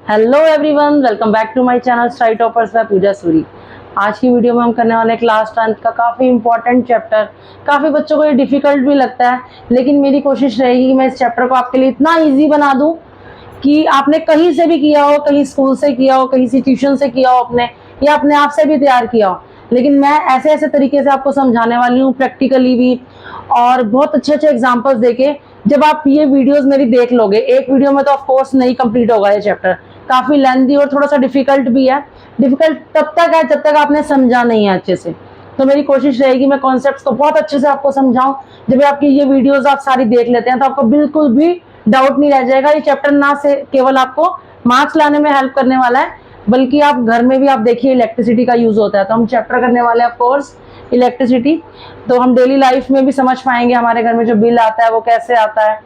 Hello everyone, welcome back to my channel study toppers by Pooja Suri. आज की video में हम करने वाले हैं क्लास 10th का काफ़ी इंपॉर्टेंट चैप्टर। काफ़ी बच्चों को ये डिफिकल्ट भी लगता है, लेकिन मेरी कोशिश रहेगी कि मैं इस चैप्टर को आपके लिए इतना इजी बना दूं कि आपने कहीं से भी किया हो, कहीं स्कूल से किया हो, कहीं से ट्यूशन से किया हो आपने, या अपने आप से भी तैयार किया हो, लेकिन मैं ऐसे ऐसे तरीके से आपको समझाने वाली हूँ, प्रैक्टिकली भी और बहुत अच्छे अच्छे एग्जाम्पल्स देके। जब आप ये वीडियोस मेरी देख लोगे, एक वीडियो में तो ऑफ कोर्स नहीं कंप्लीट होगा ये चैप्टर, काफी लेंथी और थोड़ा सा डिफिकल्ट भी है। डिफिकल्ट तब तक है जब तक आपने समझा नहीं है अच्छे से। तो मेरी कोशिश रहेगी मैं कॉन्सेप्ट्स को बहुत अच्छे से आपको समझाऊं। जब आपकी ये वीडियोस आप सारी देख लेते हैं तो आपको बिल्कुल भी डाउट नहीं रह जाएगा। ये चैप्टर ना से केवल आपको मार्क्स लाने में हेल्प करने वाला है, बल्कि आप घर में भी आप देखिए इलेक्ट्रिसिटी का यूज होता है। तो हम चैप्टर करने वाले हैं ऑफ कोर्स इलेक्ट्रिसिटी, तो हम डेली लाइफ में भी समझ पाएंगे हमारे घर में जो बिल आता है वो कैसे आता है,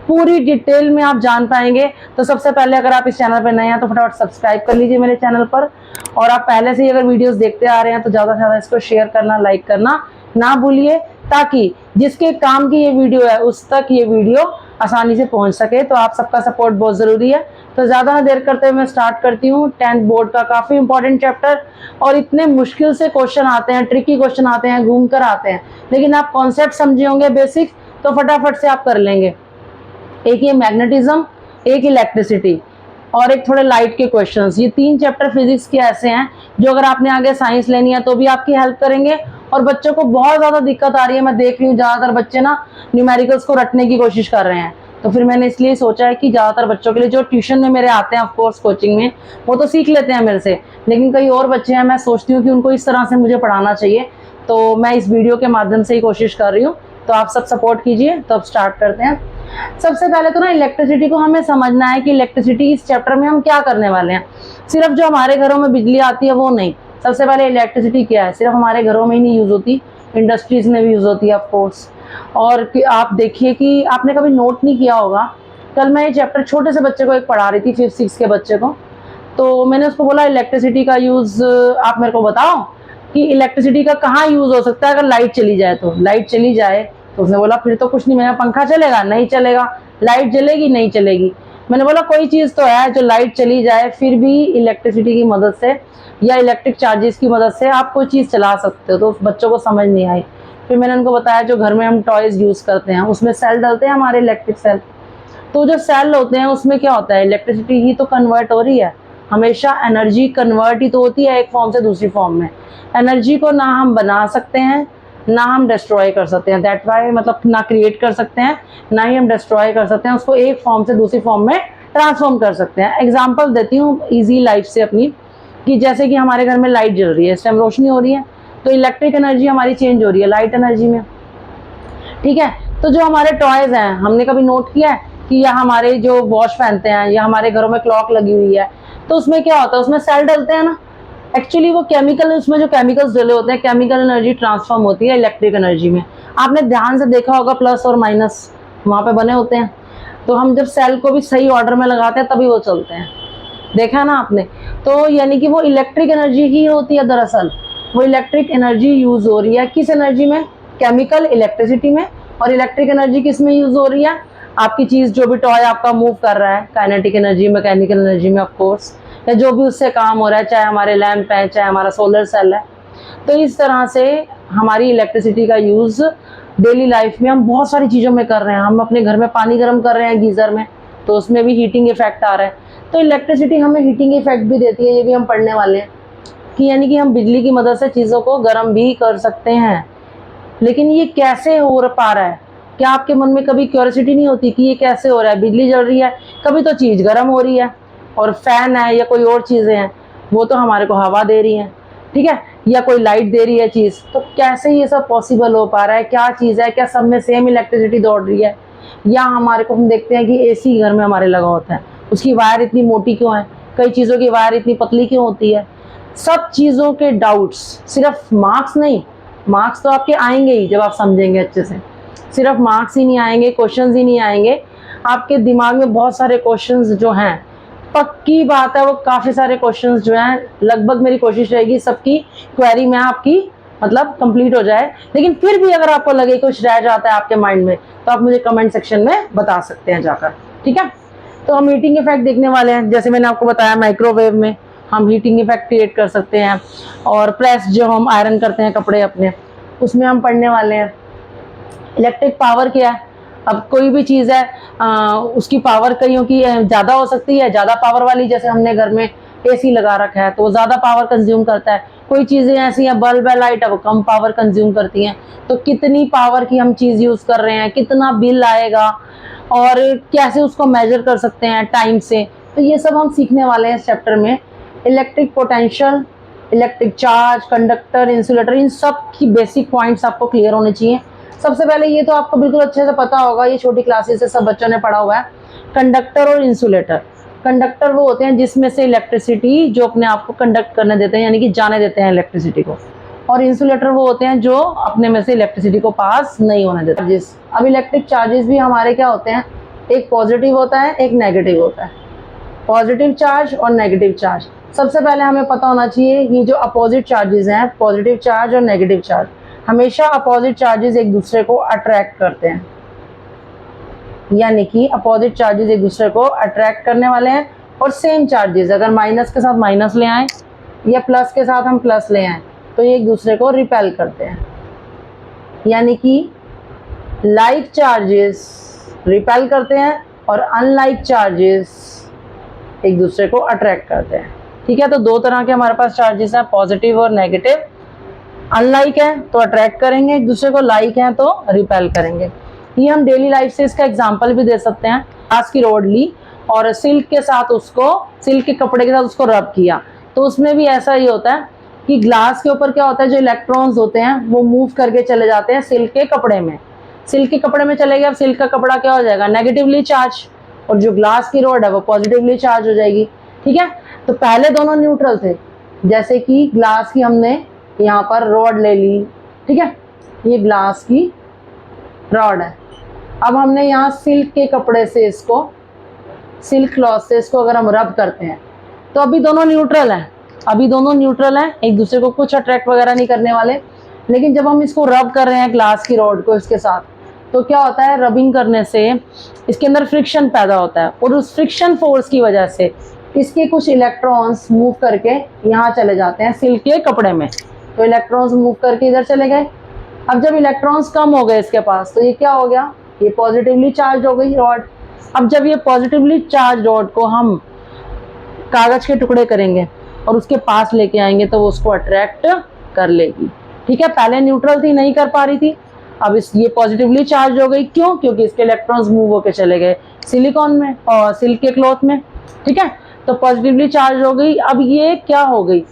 पूरी डिटेल में आप जान पाएंगे। तो सबसे पहले अगर आप इस चैनल पर नए हैं तो फटाफट सब्सक्राइब कर लीजिए मेरे चैनल पर, और आप पहले से ही अगर वीडियोस देखते आ रहे हैं तो ज़्यादा से ज़्यादा इसको शेयर करना, लाइक करना ना भूलिए, ताकि जिसके काम की ये वीडियो है उस तक ये वीडियो आसानी से पहुंच सके। तो आप सबका सपोर्ट बहुत ज़रूरी है। तो ज़्यादा ना देर करते हुए मैं स्टार्ट करती हूँ। 10th बोर्ड का काफ़ी इंपॉर्टेंट चैप्टर, और इतने मुश्किल से क्वेश्चन आते हैं, ट्रिकी क्वेश्चन आते हैं, घूम कर आते हैं, लेकिन आप कॉन्सेप्ट समझे होंगे बेसिक, तो फटाफट से आप कर लेंगे। एक ये मैग्नेटिज्म, एक इलेक्ट्रिसिटी, और एक थोड़े लाइट के क्वेश्चंस। ये 3 चैप्टर फिजिक्स के ऐसे हैं जो अगर आपने आगे साइंस लेनी है तो भी आपकी हेल्प करेंगे। और बच्चों को बहुत ज़्यादा दिक्कत आ रही है, मैं देख रही हूँ ज़्यादातर बच्चे ना न्यूमेरिकल्स को रटने की कोशिश कर रहे हैं। तो फिर मैंने इसलिए सोचा है कि ज़्यादातर बच्चों के लिए जो ट्यूशन में मेरे आते हैं, ऑफकोर्स कोचिंग में, वो तो सीख लेते हैं मेरे से, लेकिन कई और बच्चे हैं, मैं सोचती हूँ कि उनको इस तरह से मुझे पढ़ाना चाहिए। तो मैं इस वीडियो के माध्यम से ही कोशिश कर रही हूँ। तो आप सब सपोर्ट कीजिए। तो अब स्टार्ट करते हैं। सबसे पहले तो ना इलेक्ट्रिसिटी को हमें समझना है कि इलेक्ट्रिसिटी इस चैप्टर में हम क्या करने वाले हैं। सिर्फ जो हमारे घरों में बिजली आती है वो नहीं। सबसे पहले इलेक्ट्रिसिटी क्या है, सिर्फ हमारे घरों में ही नहीं यूज होती, इंडस्ट्रीज में भी यूज होती है ऑफ कोर्स। और आप देखिए कि आपने कभी नोट नहीं किया होगा, कल मैं ये चैप्टर छोटे से बच्चे को एक पढ़ा रही थी, 5th-6 के बच्चे को। तो मैंने उसको बोला इलेक्ट्रिसिटी का यूज आप मेरे को बताओ कि इलेक्ट्रिसिटी का कहाँ यूज हो सकता है अगर लाइट चली जाए। तो लाइट चली जाए तो उसने बोला फिर तो कुछ नहीं, मेरा पंखा चलेगा नहीं चलेगा, लाइट जलेगी नहीं चलेगी। मैंने बोला कोई चीज तो है जो लाइट चली जाए फिर भी इलेक्ट्रिसिटी की मदद से या इलेक्ट्रिक चार्जेस की मदद से आप कोई चीज चला सकते हो। तो उस बच्चों को समझ नहीं आई। फिर मैंने उनको बताया जो घर में हम टॉयज यूज करते हैं उसमें सेल डलते हैं, हमारे इलेक्ट्रिक सेल। तो जो सेल होते हैं उसमें क्या होता है, इलेक्ट्रिसिटी ही तो कन्वर्ट हो रही है। हमेशा एनर्जी कन्वर्ट ही तो होती है एक फॉर्म से दूसरी फॉर्म में। एनर्जी को ना हम बना सकते हैं ना हम डिस्ट्रॉय कर सकते हैं, दैट वाई मतलब ना क्रिएट कर सकते हैं ना ही हम डिस्ट्रॉय कर सकते हैं, उसको एक फॉर्म से दूसरी फॉर्म में ट्रांसफॉर्म कर सकते हैं। एग्जांपल देती हूँ इजी लाइफ से अपनी, कि जैसे कि हमारे घर में लाइट जल रही है, इस टाइम रोशनी हो रही है, तो इलेक्ट्रिक एनर्जी हमारी चेंज हो रही है लाइट एनर्जी में, ठीक है। तो जो हमारे टॉयज हैं, हमने कभी नोट किया है कि या हमारे जो वॉच पहनते हैं या हमारे घरों में क्लॉक लगी हुई है, तो उसमें क्या होता है, उसमें सेल डलते हैं ना। एक्चुअली वो केमिकल, उसमें जो केमिकल्स डले होते हैं, केमिकल एनर्जी ट्रांसफॉर्म होती है इलेक्ट्रिक एनर्जी में। आपने ध्यान से देखा होगा प्लस और माइनस वहाँ पे बने होते हैं। तो हम जब सेल को भी सही ऑर्डर में लगाते हैं तभी वो चलते हैं, देखा ना आपने। तो यानी कि वो इलेक्ट्रिक एनर्जी ही होती है। दरअसल वो इलेक्ट्रिक एनर्जी यूज हो रही है किस एनर्जी में, केमिकल इलेक्ट्रिसिटी में। और इलेक्ट्रिक एनर्जी किस में यूज हो रही है, आपकी चीज जो भी टॉय आपका मूव कर रहा है, काइनेटिक एनर्जी, मैकेनिकल एनर्जी में ऑफ कोर्स, या जो भी उससे काम हो रहा है, चाहे हमारे लैंप है चाहे हमारा सोलर सेल है। तो इस तरह से हमारी इलेक्ट्रिसिटी का यूज डेली लाइफ में हम बहुत सारी चीज़ों में कर रहे हैं। हम अपने घर में पानी गर्म कर रहे हैं गीजर में, तो उसमें भी हीटिंग इफेक्ट आ रहा है। तो इलेक्ट्रिसिटी हमें हीटिंग इफेक्ट भी देती है, ये भी हम पढ़ने वाले हैं कि यानी कि हम बिजली की मदद से चीज़ों को गर्म भी कर सकते हैं। लेकिन ये कैसे हो पा रहा है, क्या आपके मन में कभी क्यूरियोसिटी नहीं होती कि ये कैसे हो रहा है, बिजली जल रही है, कभी तो चीज़ गर्म हो रही है, और फैन है या कोई और चीज़ें हैं वो तो हमारे को हवा दे रही हैं, ठीक है, या कोई लाइट दे रही है चीज़। तो कैसे ये सब पॉसिबल हो पा रहा है, क्या चीज़ है, क्या सब में सेम इलेक्ट्रिसिटी दौड़ रही है। या हमारे को हम देखते हैं कि एसी घर में हमारे लगा होता है, उसकी वायर इतनी मोटी क्यों है, कई चीज़ों की वायर इतनी पतली क्यों होती है। सब चीज़ों के डाउट्स, सिर्फ मार्क्स नहीं, मार्क्स तो आपके आएंगे ही जब आप समझेंगे अच्छे से, सिर्फ मार्क्स ही नहीं आएंगे, क्वेश्चंस ही नहीं आएंगे, आपके दिमाग में बहुत सारे क्वेश्चंस जो हैं, पक्की बात है वो काफ़ी सारे क्वेश्चंस जो हैं, लगभग मेरी कोशिश रहेगी सबकी क्वेरी में आपकी मतलब कंप्लीट हो जाए। लेकिन फिर भी अगर आपको लगे कुछ रह जाता है आपके माइंड में तो आप मुझे कमेंट सेक्शन में बता सकते हैं जाकर, ठीक है। तो हम हीटिंग इफेक्ट देखने वाले हैं। जैसे मैंने आपको बताया माइक्रोवेव में हम हीटिंग इफेक्ट क्रिएट कर सकते हैं, और प्रेस जो हम आयरन करते हैं कपड़े अपने, उसमें हम पढ़ने वाले हैं। इलेक्ट्रिक पावर क्या है, अब कोई भी चीज़ है उसकी पावर कईयों की ज़्यादा हो सकती है, ज़्यादा पावर वाली, जैसे हमने घर में एसी लगा रखा है तो वो ज़्यादा पावर कंज्यूम करता है। कोई चीज़ें ऐसी हैं बल्ब है, लाइट है, वो कम पावर कंज्यूम करती हैं। तो कितनी पावर की हम चीज़ यूज़ कर रहे हैं, कितना बिल आएगा, और कैसे उसको मेजर कर सकते हैं टाइम से, तो ये सब हम सीखने वाले हैं इस चैप्टर में। Electric potential, electric charge, conductor, insulator, इन सब की बेसिक पॉइंट्स आपको क्लियर होने चाहिए। सबसे पहले ये तो आपको बिल्कुल अच्छे से पता होगा, ये छोटी क्लासेस से सब बच्चों ने पढ़ा हुआ है, कंडक्टर और इंसुलेटर। कंडक्टर वो होते हैं जिसमें से इलेक्ट्रिसिटी जो अपने आप को कंडक्ट करने देते हैं, यानी कि जाने देते हैं इलेक्ट्रिसिटी को, और इंसुलेटर वो होते हैं जो अपने में से इलेक्ट्रिसिटी को पास नहीं होने देते। चार्जेस, अब इलेक्ट्रिक चार्जेस भी हमारे क्या होते हैं, एक पॉजिटिव होता है, एक नेगेटिव होता है। पॉजिटिव चार्ज और नेगेटिव चार्ज, सबसे पहले हमें पता होना चाहिए ये जो अपोजिट चार्जेस हैं, पॉजिटिव चार्ज और नेगेटिव चार्ज, हमेशा अपोजिट चार्जेस एक दूसरे को अट्रैक्ट करते हैं, यानी कि अपोजिट चार्जेस एक दूसरे को अट्रैक्ट करने वाले हैं। और सेम चार्जेस अगर माइनस के साथ माइनस ले आए या प्लस के साथ हम प्लस ले आए तो ये एक दूसरे को रिपेल करते हैं, यानी कि लाइक चार्जेस रिपेल करते हैं और अनलाइक चार्जेस एक दूसरे को अट्रैक्ट करते हैं। ठीक है, तो दो तरह के हमारे पास चार्जेस हैं, पॉजिटिव और नेगेटिव। अनलाइक है तो अट्रैक्ट करेंगे एक दूसरे को, लाइक है तो रिपेल करेंगे। ये हम डेली लाइफ से इसका एग्जांपल भी दे सकते हैं। ग्लास की रोड ली और सिल्क के साथ उसको, सिल्क के कपड़े के साथ उसको रब किया, तो उसमें भी ऐसा ही होता है कि ग्लास के ऊपर क्या होता है, जो इलेक्ट्रॉन्स होते हैं वो मूव करके चले जाते हैं सिल्क के कपड़े में। सिल्क के कपड़े में चले गए, अब सिल्क का कपड़ा क्या हो जाएगा, नेगेटिवली चार्ज, और जो ग्लास की रोड है वो पॉजिटिवली चार्ज हो जाएगी। ठीक है, तो पहले दोनों न्यूट्रल थे, जैसे कि ग्लास की हमने यहाँ पर रॉड ले ली। ठीक है, ये ग्लास की रॉड है। अब हमने यहाँ सिल्क के कपड़े से इसको, सिल्क क्लॉथ से इसको अगर हम रब करते हैं तो अभी दोनों न्यूट्रल हैं, अभी दोनों न्यूट्रल हैं, एक दूसरे को कुछ अट्रैक्ट वगैरह नहीं करने वाले। लेकिन जब हम इसको रब कर रहे हैं ग्लास की रॉड को इसके साथ, तो क्या होता है, रबिंग करने से इसके अंदर फ्रिक्शन पैदा होता है, और उस फ्रिक्शन फोर्स की वजह से इसके कुछ इलेक्ट्रॉन्स मूव करके यहाँ चले जाते हैं सिल्क के कपड़े में। तो इलेक्ट्रॉन्स मूव करके इधर चले गए। अब जब इलेक्ट्रॉन्स कम हो गए इसके पास, तो ये क्या हो गया, ये पॉजिटिवली चार्ज हो गई रॉड। अब जब ये पॉजिटिवली चार्ज रॉड को हम कागज के टुकड़े करेंगे और उसके पास लेके आएंगे तो वो उसको अट्रैक्ट कर लेगी। ठीक है, पहले न्यूट्रल थी, नहीं कर पा रही थी, अब इस ये पॉजिटिवली चार्ज हो गई। क्यों? क्योंकि इसके इलेक्ट्रॉन्स मूव होके चले गए सिलिकॉन में और सिल्क के क्लॉथ में। ठीक है, तो पॉजिटिवली चार्ज हो गई। अब ये क्या हो गई,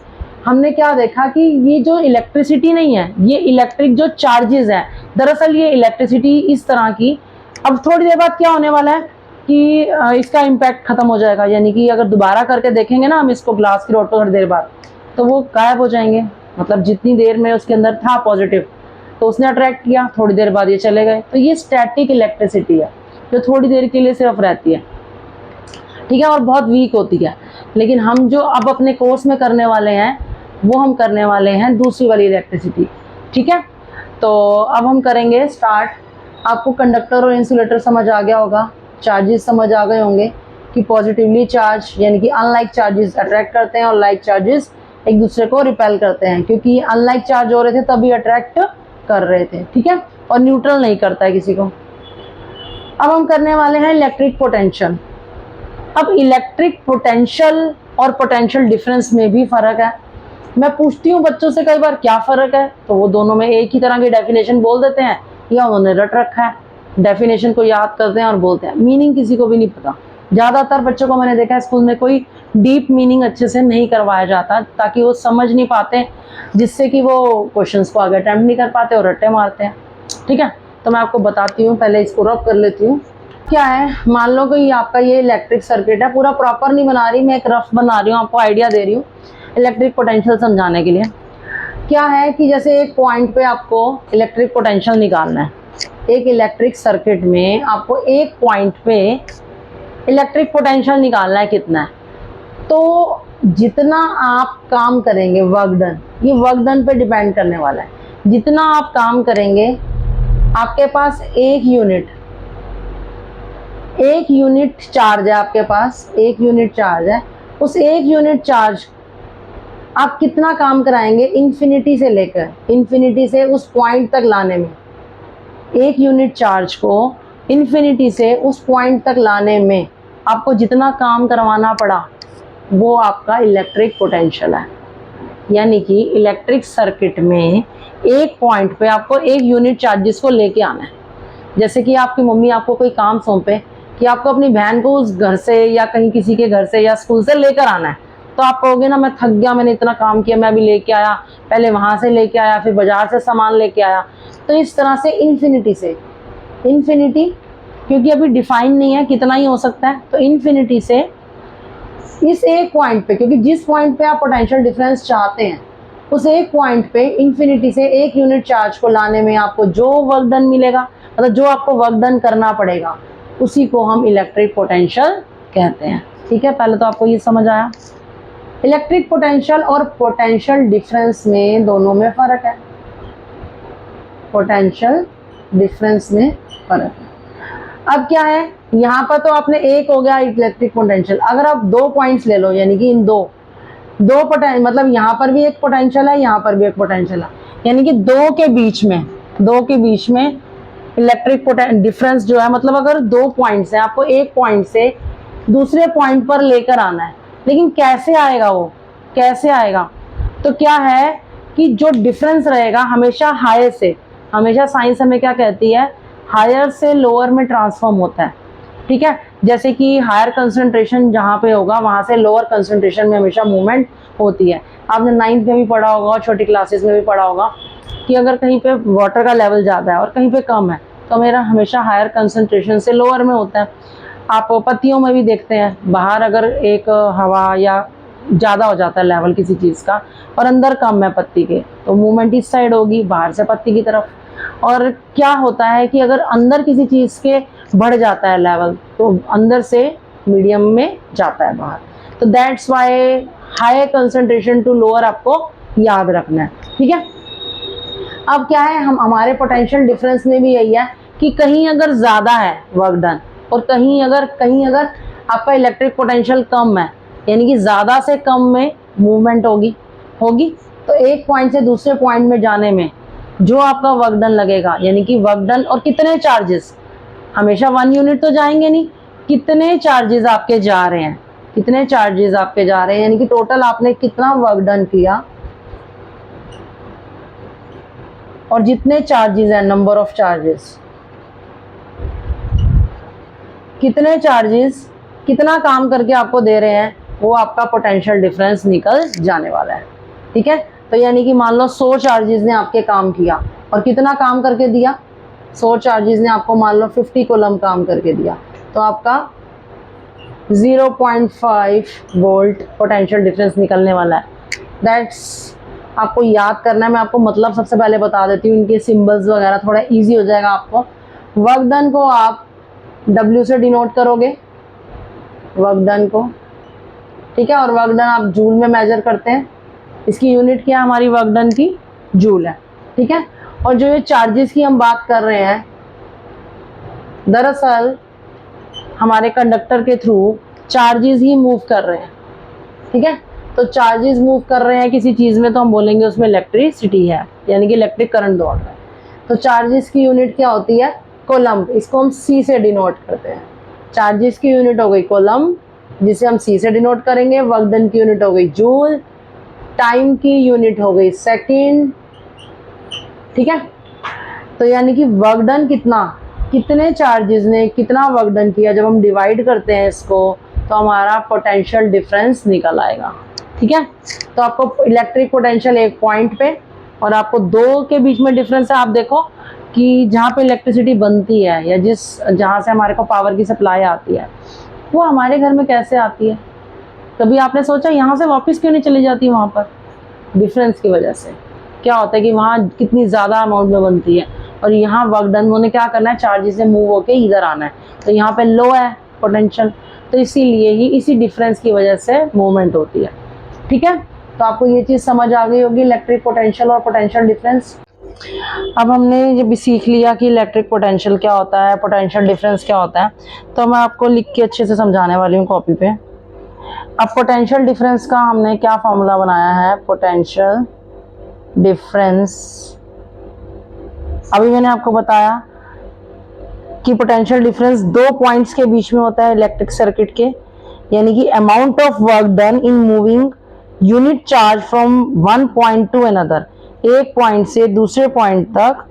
हमने क्या देखा कि ये जो इलेक्ट्रिसिटी नहीं है, ये इलेक्ट्रिक जो चार्जेस हैं, दरअसल ये इलेक्ट्रिसिटी इस तरह की, अब थोड़ी देर बाद क्या होने वाला है कि इसका इम्पैक्ट खत्म हो जाएगा, यानी कि अगर दोबारा करके देखेंगे ना हम इसको ग्लास की रॉड को थोड़ी देर बाद, तो वो गायब हो जाएंगे। मतलब जितनी देर में उसके अंदर था पॉजिटिव, तो उसने अट्रैक्ट किया, थोड़ी देर बाद ये चले गए। तो ये स्टैटिक इलेक्ट्रिसिटी है जो थोड़ी देर के लिए सिर्फ रहती है। ठीक है, और बहुत वीक होती है। लेकिन हम जो अब अपने कोर्स में करने वाले हैं वो हम करने वाले हैं दूसरी वाली इलेक्ट्रिसिटी। ठीक है, तो अब हम करेंगे स्टार्ट। आपको कंडक्टर और इंसुलेटर समझ आ गया होगा, चार्जेस समझ आ गए होंगे कि पॉजिटिवली चार्ज यानी कि अनलाइक चार्जेस अट्रैक्ट करते हैं और लाइक चार्जेस एक दूसरे को रिपेल करते हैं, क्योंकि अनलाइक चार्ज हो रहे थे तभी अट्रैक्ट कर रहे थे। ठीक है, और न्यूट्रल नहीं करता है किसी को। अब हम करने वाले हैं इलेक्ट्रिक पोटेंशियल। अब इलेक्ट्रिक पोटेंशियल और पोटेंशियल डिफरेंस में भी फ़र्क है। मैं पूछती हूँ बच्चों से कई बार क्या फ़र्क है, तो वो दोनों में एक ही तरह की डेफिनेशन बोल देते हैं, या उन्होंने रट रखा है, डेफिनेशन को याद करते हैं और बोलते हैं, मीनिंग किसी को भी नहीं पता। ज़्यादातर बच्चों को मैंने देखा है स्कूल में कोई डीप मीनिंग अच्छे से नहीं करवाया जाता, ताकि वो समझ नहीं पाते, जिससे कि वो क्वेश्चंस को आगे अटेम्प्ट नहीं कर पाते और रट्टे मारते हैं। ठीक है, तो मैं आपको बताती हूँ, पहले इसको रब कर लेती हूँ। क्या है, मान लो कि आपका ये इलेक्ट्रिक सर्किट है, पूरा प्रॉपर नहीं बना रही मैं, एक रफ बना रही हूँ, आपको आइडिया दे रही हूँ इलेक्ट्रिक पोटेंशियल समझाने के लिए। क्या है कि जैसे एक पॉइंट पे आपको इलेक्ट्रिक पोटेंशियल निकालना है, एक इलेक्ट्रिक सर्किट में आपको एक पॉइंट पे इलेक्ट्रिक पोटेंशियल निकालना है, कितना है, तो जितना आप काम करेंगे वर्क डन, ये वर्क डन पे डिपेंड करने वाला है। जितना आप काम करेंगे, आपके पास एक यूनिट एक यूनिट चार्ज है आपके पास, एक यूनिट चार्ज है, उस एक यूनिट चार्ज आप कितना काम कराएंगे इन्फिनिटी से लेकर इन्फिनिटी से उस पॉइंट तक लाने में। एक यूनिट चार्ज को इन्फिनिटी से उस पॉइंट तक लाने में आपको जितना काम करवाना पड़ा वो आपका इलेक्ट्रिक पोटेंशियल है। यानी कि इलेक्ट्रिक सर्किट में एक पॉइंट पे आपको एक यूनिट चार्जेस को लेके आना है। जैसे कि आपकी मम्मी आपको कोई काम सौंपे कि आपको अपनी बहन को उस घर से या कहीं किसी के घर से या स्कूल से लेकर आना है, तो आप कहोगे ना मैं थक गया, मैंने इतना काम किया, मैं अभी लेके आया, पहले वहाँ से लेके आया, फिर बाजार से सामान लेके आया। तो इस तरह से इन्फिनिटी से इन्फिनिटी, क्योंकि अभी डिफाइन नहीं है कितना ही हो सकता है, तो इन्फिनिटी से इस एक पॉइंट पे, क्योंकि जिस पॉइंट पे आप पोटेंशियल डिफरेंस चाहते हैं उस एक पॉइंट पे इन्फिनिटी से एक यूनिट चार्ज को लाने में आपको जो वर्क डन मिलेगा, मतलब जो आपको वर्क डन करना पड़ेगा, उसी को हम इलेक्ट्रिक पोटेंशियल कहते हैं। ठीक है, पहले तो आपको ये समझ आया। इलेक्ट्रिक पोटेंशियल और पोटेंशियल डिफरेंस में दोनों में फ़र्क है, पोटेंशियल डिफरेंस में फ़र्क है। अब क्या है, यहाँ पर तो आपने एक हो गया इलेक्ट्रिक पोटेंशियल, अगर आप दो पॉइंट्स ले लो, यानी कि इन दो पोटेंशियल, मतलब यहाँ पर भी एक पोटेंशियल है, यहाँ पर भी एक पोटेंशियल है, यानी कि दो के बीच में इलेक्ट्रिक डिफरेंस जो है, मतलब अगर दो पॉइंट्स हैं, आपको एक पॉइंट से दूसरे पॉइंट पर लेकर आना है, लेकिन कैसे आएगा वो, कैसे आएगा? तो क्या है कि जो डिफरेंस रहेगा हमेशा हायर से, हमेशा साइंस हमें क्या कहती है, हायर से लोअर में ट्रांसफॉर्म होता है। ठीक है, जैसे कि हायर कंसंट्रेशन जहाँ पे होगा वहाँ से लोअर कंसंट्रेशन में हमेशा मूवमेंट होती है। आपने 9th में भी पढ़ा होगा और छोटी क्लासेस में भी पढ़ा होगा कि अगर कहीं पे वाटर का लेवल ज़्यादा है और कहीं पे कम है तो मेरा हमेशा हायर कंसंट्रेशन से लोअर में होता है। आप पत्तियों में भी देखते हैं, बाहर अगर एक हवा या ज़्यादा हो जाता है लेवल किसी चीज़ का और अंदर कम है पत्ती के, तो मूवमेंट इस साइड होगी, बाहर से पत्ती की तरफ। और क्या होता है कि अगर अंदर किसी चीज़ के बढ़ जाता है लेवल तो अंदर से मीडियम में जाता है बाहर। तो that's why high concentration to lower आपको याद रखना है। ठीक है, अब क्या है, हम हमारे पोटेंशियल डिफरेंस में भी यही है कि कहीं अगर ज़्यादा है वर्क डन और कहीं अगर आपका इलेक्ट्रिक पोटेंशियल कम है, यानी कि ज़्यादा से कम में मूवमेंट होगी, तो एक पॉइंट से दूसरे पॉइंट में जाने में जो आपका वर्क डन लगेगा, यानी कि वर्क डन और कितने चार्जेस, हमेशा 1 यूनिट तो जाएंगे नहीं, कितने चार्जेस आपके जा रहे हैं, यानी कि टोटल आपने कितना वर्क डन किया और जितने चार्जेस हैं, नंबर ऑफ चार्जेस, कितने चार्जेस कितना काम करके आपको दे रहे हैं, वो आपका पोटेंशियल डिफरेंस निकल जाने वाला है। ठीक है, तो यानी कि मान लो 100 चार्जेस ने आपके काम किया और कितना काम करके दिया, 100 चार्जेस ने आपको मान लो 50 कूलम काम करके दिया, तो आपका 0.5 वोल्ट पोटेंशियल डिफरेंस निकलने वाला है। दैट्स आपको याद करना है, मैं आपको मतलब सबसे पहले बता देती हूँ, इनके सिंबल्स वगैरह थोड़ा इजी हो जाएगा आपको। वर्क डन को आप W से डिनोट करोगे, वर्क डन को, ठीक है, और वर्क डन आप जूल में मेजर करते हैं, इसकी यूनिट क्या है हमारी वर्क डन की, जूल है। ठीक है, और जो ये चार्जेस की हम बात कर रहे हैं, दरअसल हमारे कंडक्टर के थ्रू चार्जेस ही मूव कर रहे हैं। ठीक है, तो चार्जेस मूव कर रहे हैं किसी चीज़ में तो हम बोलेंगे उसमें इलेक्ट्रिसिटी है, यानी कि इलेक्ट्रिक करंट दौड़ रहा है। तो चार्जेस की यूनिट क्या होती है, कोलम्ब, इसको हम C से डिनोट करते हैं। चार्जेस की यूनिट हो गई कोलम्ब, जिसे हम C से डिनोट करेंगे। वर्क डन की यूनिट हो गई जूल, टाइम की यूनिट हो गई सेकंड। ठीक है, तो यानी कि वर्क डन कितने चार्जेस ने कितना वर्क डन किया, जब हम डिवाइड करते हैं इसको तो हमारा पोटेंशियल डिफरेंस निकल आएगा। ठीक है, तो आपको इलेक्ट्रिक पोटेंशियल एक पॉइंट पे और आपको दो के बीच में डिफरेंस है। आप देखो कि जहाँ पे इलेक्ट्रिसिटी बनती है या जहाँ से हमारे को पावर की सप्लाई आती है, वो हमारे घर में कैसे आती है, कभी आपने सोचा यहाँ से वापस क्यों नहीं चली जाती वहाँ पर? डिफरेंस की वजह से क्या होता है कि वहाँ कितनी ज़्यादा अमाउंट में बनती है और यहाँ वर्क डन होने क्या करना है, चार्जेस से मूव होके इधर आना है, तो यहाँ पे लो है पोटेंशियल, तो इसीलिए ही इसी डिफरेंस की वजह से मूवमेंट होती है। ठीक है, तो आपको ये चीज़ समझ आ गई होगी, इलेक्ट्रिक पोटेंशियल और पोटेंशियल डिफरेंस। अब हमने जब भी सीख लिया कि इलेक्ट्रिक पोटेंशियल क्या होता है, पोटेंशियल डिफरेंस क्या होता है, तो मैं आपको लिख के अच्छे से समझाने वाली हूँ कॉपी पे। अब पोटेंशियल डिफरेंस का हमने क्या फॉर्मूला बनाया है, पोटेंशियल डिफरेंस, अभी मैंने आपको बताया कि पोटेंशियल डिफरेंस दो पॉइंट्स के बीच में होता है इलेक्ट्रिक सर्किट के, यानी कि amount of work done in moving unit charge from one point two another, एक पॉइंट से दूसरे पॉइंट तक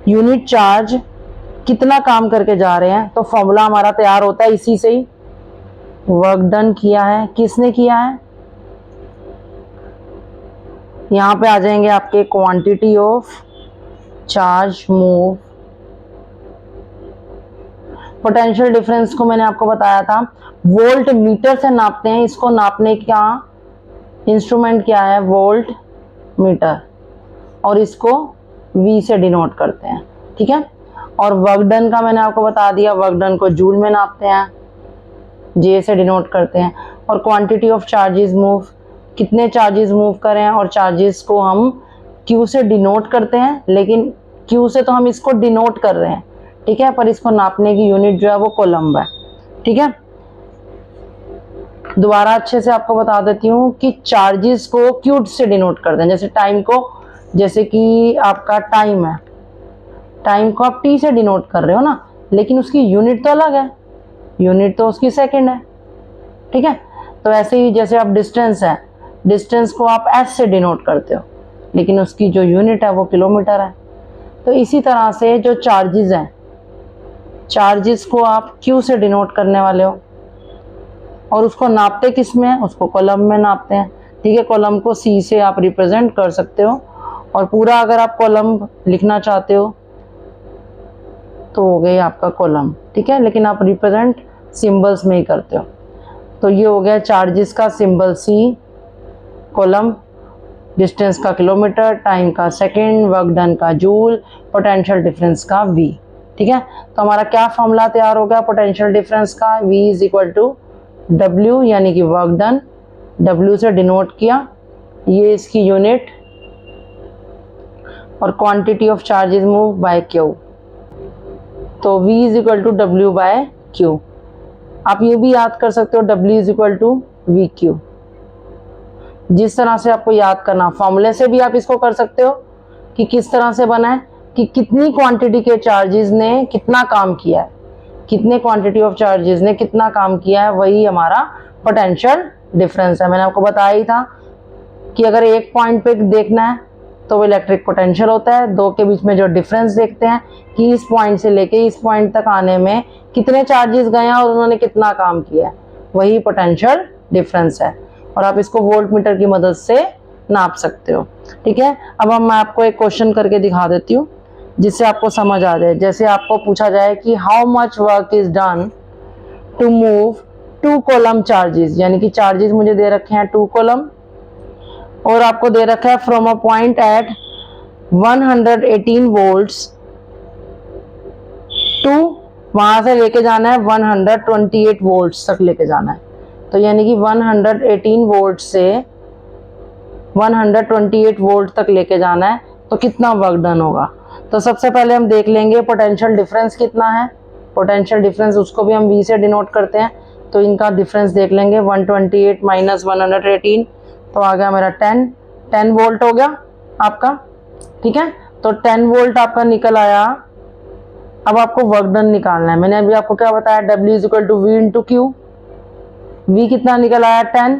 यूनिट चार्ज कितना काम करके जा रहे हैं। तो फॉर्मूला हमारा तैयार होता है इसी से ही। वर्क डन किया है, किसने किया है, यहां पे आ जाएंगे आपके quantity of charge move. Potential difference को मैंने आपको बताया था वोल्ट मीटर से नापते हैं, इसको नापने का इंस्ट्रूमेंट क्या है, वोल्ट मीटर, और इसको V से डिनोट करते हैं, ठीक है। और वर्क डन का मैंने आपको बता दिया, वर्क डन को जूल में नापते हैं, J से डिनोट करते हैं। और क्वांटिटी ऑफ चार्जेस मूव, कितने चार्जेस मूव करें, और चार्जेस को हम Q से डिनोट करते हैं, लेकिन Q से तो हम इसको डिनोट कर रहे हैं, ठीक है, पर इसको नापने की यूनिट जो है वो कोलम्ब है, ठीक है। दोबारा अच्छे से आपको बता देती हूँ कि चार्जेस को Q से डिनोट करते हैं, जैसे टाइम को, जैसे कि आपका टाइम है, टाइम को आप T से डिनोट कर रहे हो ना, लेकिन उसकी यूनिट तो अलग है, यूनिट तो उसकी सेकंड है, ठीक है। तो ऐसे ही जैसे आप डिस्टेंस है, डिस्टेंस को आप S से डिनोट करते हो, लेकिन उसकी जो यूनिट है वो किलोमीटर है। तो इसी तरह से जो चार्जेस हैं, चार्जेस को आप Q से डिनोट करने वाले हो, और उसको नापते किस में है, उसको कॉलम में नापते हैं, ठीक है। कॉलम को C से आप रिप्रेजेंट कर सकते हो, और पूरा अगर आप कॉलम लिखना चाहते हो तो हो गई आपका कॉलम, ठीक है, लेकिन आप रिप्रेजेंट सिंबल्स में ही करते हो। तो ये हो गया चार्जेस का सिंबल C, कॉलम, डिस्टेंस का किलोमीटर, टाइम का सेकंड, वर्क डन का जूल, पोटेंशियल डिफरेंस का V, ठीक है। तो हमारा क्या फॉर्मूला तैयार हो गया पोटेंशियल डिफरेंस का, V is equal to W, यानी कि वर्क डन, W से डिनोट किया, ये इसकी यूनिट, और quantity of charges move by Q, तो V is equal to W by Q। आप ये भी याद कर सकते हो W is equal to VQ, जिस तरह से आपको याद करना, फॉर्मूले से भी आप इसको कर सकते हो कि किस तरह से बना है, कि कितनी क्वांटिटी के चार्जेस ने कितना काम किया है, कितने क्वांटिटी ऑफ चार्जेस ने कितना काम किया है, वही हमारा पोटेंशियल डिफरेंस है। मैंने आपको बताया ही था कि अगर एक पॉइंट पे देखना है तो वो इलेक्ट्रिक पोटेंशियल होता है, दो के बीच में जो डिफरेंस देखते हैं कि इस पॉइंट से लेके इस पॉइंट तक आने में कितने चार्जेस गए हैं और उन्होंने कितना काम किया है, वही पोटेंशियल डिफरेंस है। और आप इसको वोल्ट मीटर की मदद से नाप सकते हो, ठीक है। अब मैं आपको एक क्वेश्चन करके दिखा देती हूँ जिससे आपको समझ आ जाए। जैसे आपको पूछा जाए कि how much work is done to move 2 coulomb charges, यानी कि चार्जेस मुझे दे रखे हैं 2 कॉलम, और आपको दे रखा है from a point at 118 volts to, वहां से लेके जाना है 128 वोल्ट्स तक लेके जाना है। तो यानी कि 118 वोल्ट से 128 वोल्ट तक लेके जाना है, तो कितना वर्क डन होगा। तो सबसे पहले हम देख लेंगे पोटेंशियल डिफरेंस कितना है। पोटेंशियल डिफरेंस उसको भी हम V से डिनोट करते हैं, तो इनका डिफरेंस देख लेंगे, 128 माइनस 118, तो आ गया मेरा 10 वोल्ट हो गया आपका, ठीक है। तो 10 वोल्ट आपका निकल आया। अब आपको वर्क डन निकालना है। मैंने अभी आपको क्या बताया, W is equal to V into Q। V कितना निकल आया 10,